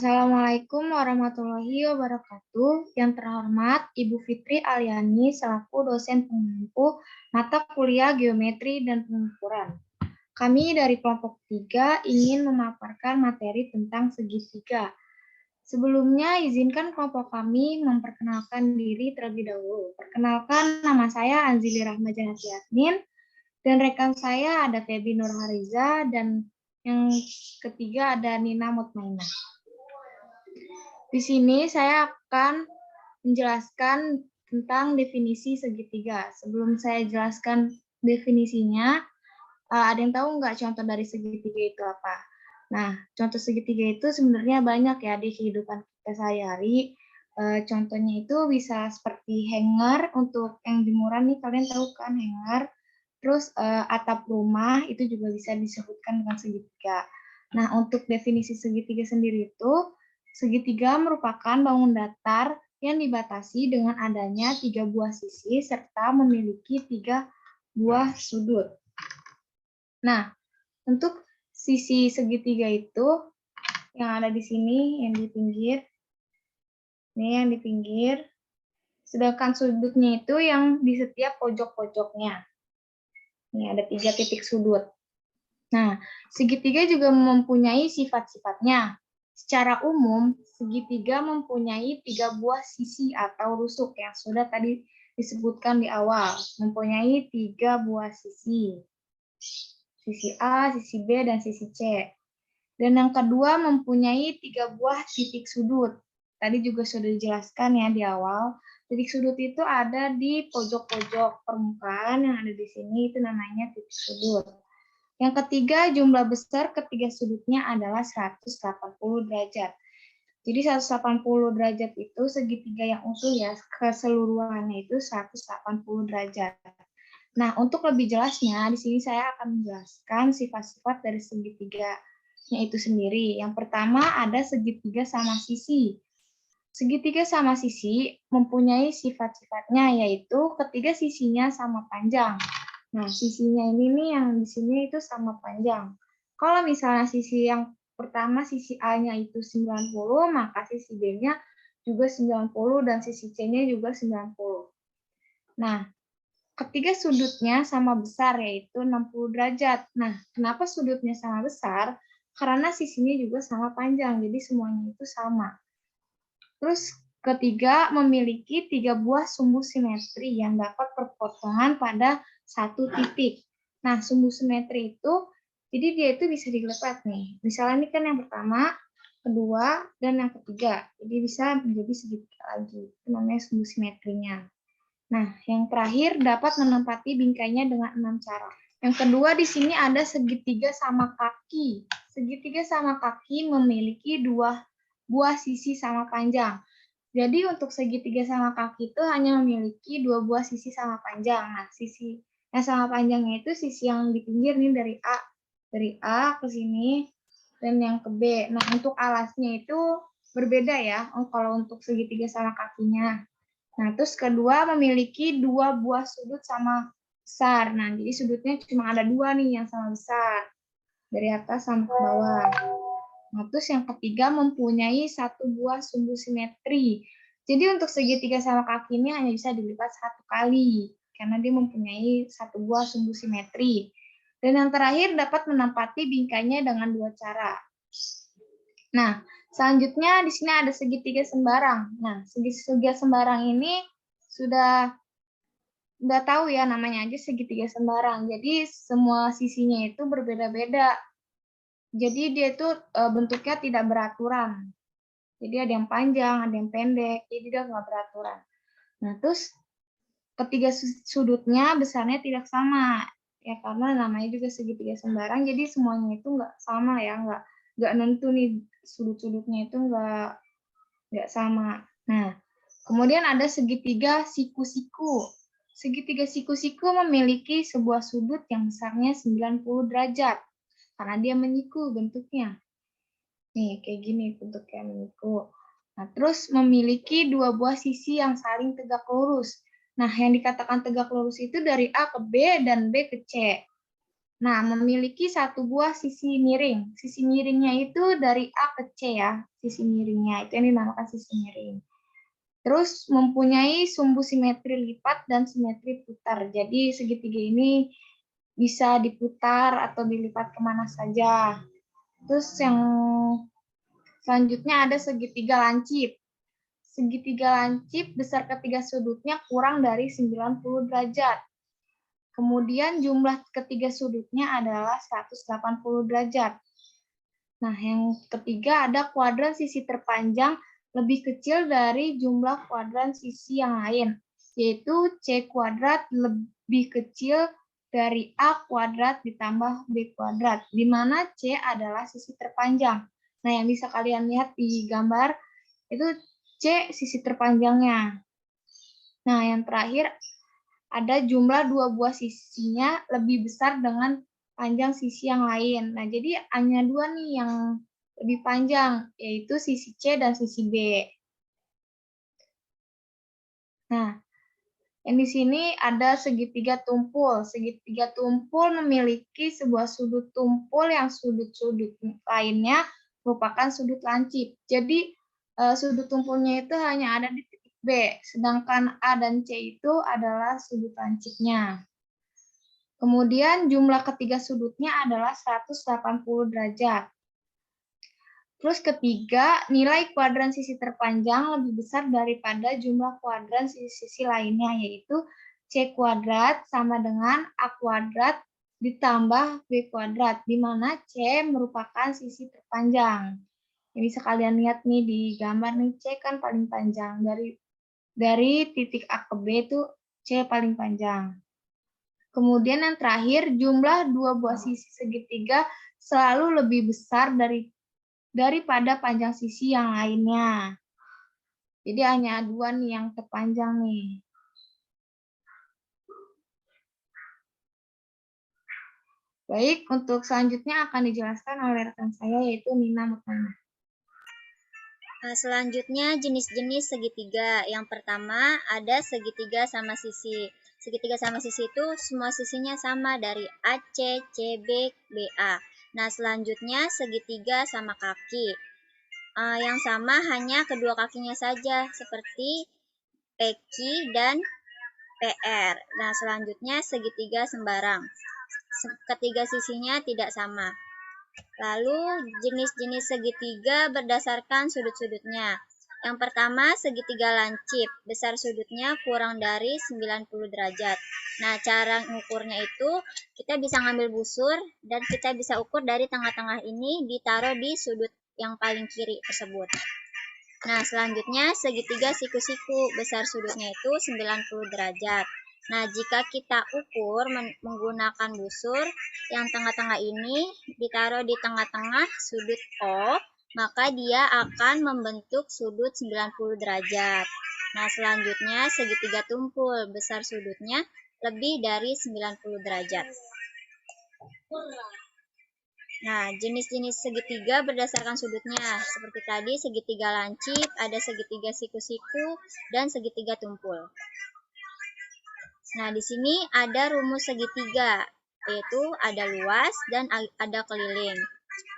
Assalamualaikum warahmatullahi wabarakatuh. Yang terhormat Ibu Fitri Alyani selaku dosen pengampu mata kuliah Geometri dan Pengukuran. Kami dari kelompok 3 ingin memaparkan materi tentang segitiga. Sebelumnya izinkan kelompok kami memperkenalkan diri terlebih dahulu. Perkenalkan, nama saya Anzili Rahmajanati Yasmin dan rekan saya ada Febi Nurhariza dan yang ketiga ada Nina Mutmainah. Di sini saya akan menjelaskan tentang definisi segitiga. Sebelum saya jelaskan definisinya, ada yang tahu nggak contoh dari segitiga itu apa? Nah, contoh segitiga itu sebenarnya banyak ya di kehidupan kita sehari-hari. Contohnya itu bisa seperti hanger untuk yang jemuran nih, kalian tahu kan hanger. Terus atap rumah itu juga bisa disebutkan dengan segitiga. Nah, untuk definisi segitiga sendiri itu, segitiga merupakan bangun datar yang dibatasi dengan adanya 3 buah sisi serta memiliki 3 buah sudut. Nah, untuk sisi segitiga itu yang ada di sini, yang di pinggir, ini yang di pinggir, sedangkan sudutnya itu yang di setiap pojok-pojoknya. Ini ada 3 titik sudut. Nah, segitiga juga mempunyai sifat-sifatnya. Secara umum, segitiga mempunyai 3 buah sisi atau rusuk yang sudah tadi disebutkan di awal. Mempunyai 3 buah sisi. Sisi A, sisi B, dan sisi C. Dan yang kedua mempunyai 3 buah titik sudut. Tadi juga sudah dijelaskan ya di awal. Titik sudut itu ada di pojok-pojok permukaan yang ada di sini, itu namanya titik sudut. Yang ketiga, jumlah besar ketiga sudutnya adalah 180 derajat. Jadi 180 derajat itu segitiga yang utuh ya, keseluruhannya itu 180 derajat. Nah, untuk lebih jelasnya, di sini saya akan menjelaskan sifat-sifat dari segitiganya itu sendiri. Yang pertama ada segitiga sama sisi. Segitiga sama sisi mempunyai sifat-sifatnya, yaitu ketiga sisinya sama panjang. Nah, sisinya ini nih yang di sini itu sama panjang. Kalau misalnya sisi yang pertama, sisi A-nya itu 90, maka sisi B-nya juga 90 dan sisi C-nya juga 90. Nah, ketiga sudutnya sama besar, yaitu 60 derajat. Nah, kenapa sudutnya sama besar? Karena sisinya juga sama panjang, jadi semuanya itu sama. Terus ketiga, memiliki 3 buah sumbu simetri yang dapat berpotongan pada satu titik. Nah, sumbu simetri itu, jadi dia itu bisa digelepat nih. Misalnya ini kan yang pertama, kedua, dan yang ketiga. Jadi bisa menjadi segitiga lagi. Itu namanya sumbu simetrinya. Nah, yang terakhir dapat menempati bingkainya dengan 6 cara. Yang kedua di sini ada segitiga sama kaki. Segitiga sama kaki memiliki 2 buah sisi sama panjang. Jadi untuk segitiga sama kaki itu hanya memiliki 2 buah sisi sama panjang. Nah, sisi yang sama panjangnya itu sisi yang di pinggir nih dari A ke sini dan yang ke B. Nah, untuk alasnya itu berbeda ya kalau untuk segitiga sama kakinya. Nah, terus kedua memiliki 2 buah sudut sama besar. Nah, jadi sudutnya cuma ada 2 nih yang sama besar. Dari atas sampai ke bawah. Nah, terus yang ketiga mempunyai 1 buah sumbu simetri. Jadi untuk segitiga sama kaki ini hanya bisa dilipat 1 kali. Karena dia mempunyai 1 buah sumbu simetri. Dan yang terakhir dapat menempati bingkainya dengan 2 cara. Nah, selanjutnya di sini ada segitiga sembarang. Nah, segitiga sembarang ini sudah tahu ya namanya aja segitiga sembarang. Jadi semua sisinya itu berbeda-beda. Jadi dia itu bentuknya tidak beraturan. Jadi ada yang panjang, ada yang pendek. Jadi dia nggak beraturan. Nah, terus ketiga sudutnya besarnya tidak sama. Ya karena namanya juga segitiga sembarang. Jadi semuanya itu nggak sama ya, nggak nentu nih sudut-sudutnya itu nggak sama. Nah, kemudian ada segitiga siku-siku. Segitiga siku-siku memiliki sebuah sudut yang besarnya 90 derajat. Karena dia menyiku bentuknya. Nih, kayak gini bentuknya menyiku. Nah, terus memiliki 2 buah sisi yang saling tegak lurus. Nah, yang dikatakan tegak lurus itu dari A ke B dan B ke C. Nah, memiliki satu buah sisi miring. Sisi miringnya itu dari A ke C ya, sisi miringnya. Itu yang dinamakan sisi miring. Terus mempunyai sumbu simetri lipat dan simetri putar. Jadi segitiga ini bisa diputar atau dilipat kemana saja. Terus yang selanjutnya ada segitiga lancip. Segitiga lancip besar ketiga sudutnya kurang dari 90 derajat. Kemudian jumlah ketiga sudutnya adalah 180 derajat. Nah, yang ketiga ada kuadran sisi terpanjang lebih kecil dari jumlah kuadran sisi yang lain, yaitu C kuadrat lebih kecil dari A kuadrat ditambah B kuadrat, di mana C adalah sisi terpanjang. Nah, yang bisa kalian lihat di gambar itu C sisi terpanjangnya. Nah, yang terakhir ada jumlah dua buah sisinya lebih besar dengan panjang sisi yang lain. Nah, jadi hanya dua nih yang lebih panjang, yaitu sisi C dan sisi B. Nah, yang di sini ada segitiga tumpul. Segitiga tumpul memiliki sebuah sudut tumpul yang sudut-sudut lainnya merupakan sudut lancip. Jadi, sudut tumpulnya itu hanya ada di titik B, sedangkan A dan C itu adalah sudut lancipnya. Kemudian jumlah ketiga sudutnya adalah 180 derajat. Terus ketiga, nilai kuadran sisi terpanjang lebih besar daripada jumlah kuadran sisi-sisi lainnya, yaitu C kuadrat sama dengan A kuadrat ditambah B kuadrat, di mana C merupakan sisi terpanjang. Yang bisa kalian lihat nih di gambar nih, C kan paling panjang. Dari titik A ke B itu C paling panjang. Kemudian yang terakhir, jumlah dua buah sisi segitiga selalu lebih besar daripada panjang sisi yang lainnya. Jadi hanya dua nih yang terpanjang nih. Baik, untuk selanjutnya akan dijelaskan oleh rekan saya yaitu Nina Mutmana. Selanjutnya jenis-jenis segitiga. Yang pertama ada segitiga sama sisi. Segitiga sama sisi itu semua sisinya sama dari AC, CB, BA. Nah, selanjutnya segitiga sama kaki. Yang sama hanya kedua kakinya saja seperti PQ dan PR. Nah, selanjutnya segitiga sembarang. Ketiga sisinya tidak sama. Lalu jenis-jenis segitiga berdasarkan sudut-sudutnya. Yang pertama segitiga lancip, besar sudutnya kurang dari 90 derajat. Nah, cara mengukurnya itu kita bisa ngambil busur dan kita bisa ukur dari tengah-tengah ini ditaruh di sudut yang paling kiri tersebut. Nah, selanjutnya segitiga siku-siku, besar sudutnya itu 90 derajat. Nah, jika kita ukur menggunakan busur, yang tengah-tengah ini ditaruh di tengah-tengah sudut O, maka dia akan membentuk sudut 90 derajat. Nah, selanjutnya segitiga tumpul, besar sudutnya lebih dari 90 derajat. Nah, jenis-jenis segitiga berdasarkan sudutnya. Seperti tadi, segitiga lancip, ada segitiga siku-siku, dan segitiga tumpul. Nah, di sini ada rumus segitiga, yaitu ada luas dan ada keliling.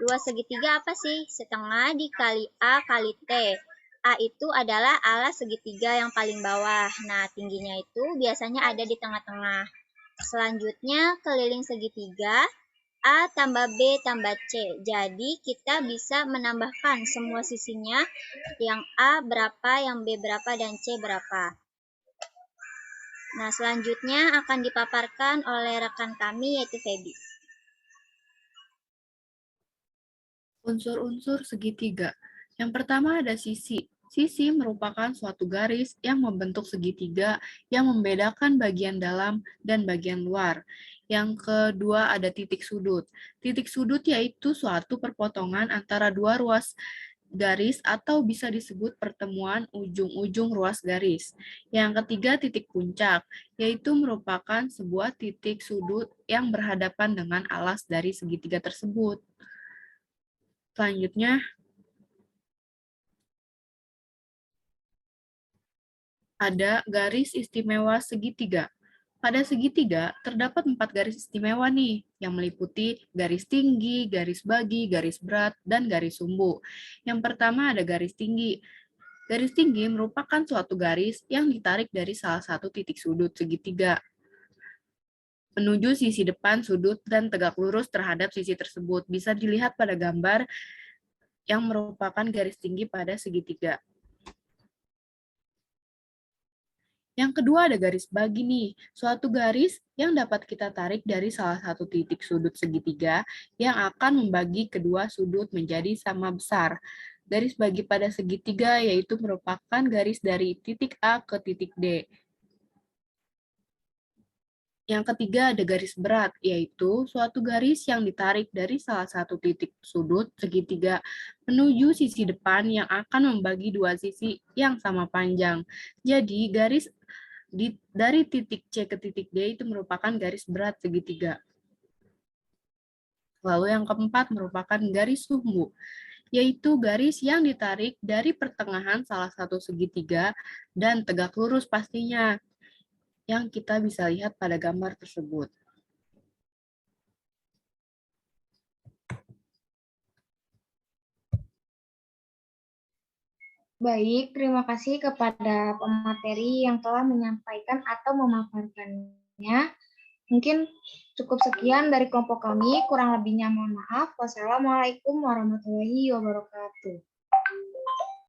Luas segitiga apa sih? Setengah dikali A kali T. A itu adalah alas segitiga yang paling bawah. Nah, tingginya itu biasanya ada di tengah-tengah. Selanjutnya, keliling segitiga. A tambah B tambah C. Jadi kita bisa menambahkan semua sisinya, yang A berapa, yang B berapa, dan C berapa. Nah, selanjutnya akan dipaparkan oleh rekan kami yaitu Feby. Unsur-unsur segitiga. Yang pertama ada sisi. Sisi merupakan suatu garis yang membentuk segitiga yang membedakan bagian dalam dan bagian luar. Yang kedua ada titik sudut. Titik sudut yaitu suatu perpotongan antara dua ruas garis atau bisa disebut pertemuan ujung-ujung ruas garis. Yang ketiga titik puncak, yaitu merupakan sebuah titik sudut yang berhadapan dengan alas dari segitiga tersebut. Selanjutnya, ada garis istimewa segitiga. Pada segitiga, terdapat 4 garis istimewa nih, yang meliputi garis tinggi, garis bagi, garis berat, dan garis sumbu. Yang pertama ada garis tinggi. Garis tinggi merupakan suatu garis yang ditarik dari salah satu titik sudut segitiga menuju sisi depan sudut dan tegak lurus terhadap sisi tersebut. Bisa dilihat pada gambar yang merupakan garis tinggi pada segitiga. Yang kedua ada garis bagi nih, suatu garis yang dapat kita tarik dari salah satu titik sudut segitiga yang akan membagi kedua sudut menjadi sama besar. Garis bagi pada segitiga yaitu merupakan garis dari titik A ke titik D. Yang ketiga ada garis berat, yaitu suatu garis yang ditarik dari salah satu titik sudut segitiga menuju sisi depan yang akan membagi dua sisi yang sama panjang. Jadi garis dari titik C ke titik D itu merupakan garis berat segitiga. Lalu yang keempat merupakan garis sumbu, yaitu garis yang ditarik dari pertengahan salah satu segitiga dan tegak lurus pastinya, yang kita bisa lihat pada gambar tersebut. Baik, terima kasih kepada pemateri yang telah menyampaikan atau memaparkannya. Mungkin cukup sekian dari kelompok kami, kurang lebihnya mohon maaf. Wassalamualaikum warahmatullahi wabarakatuh.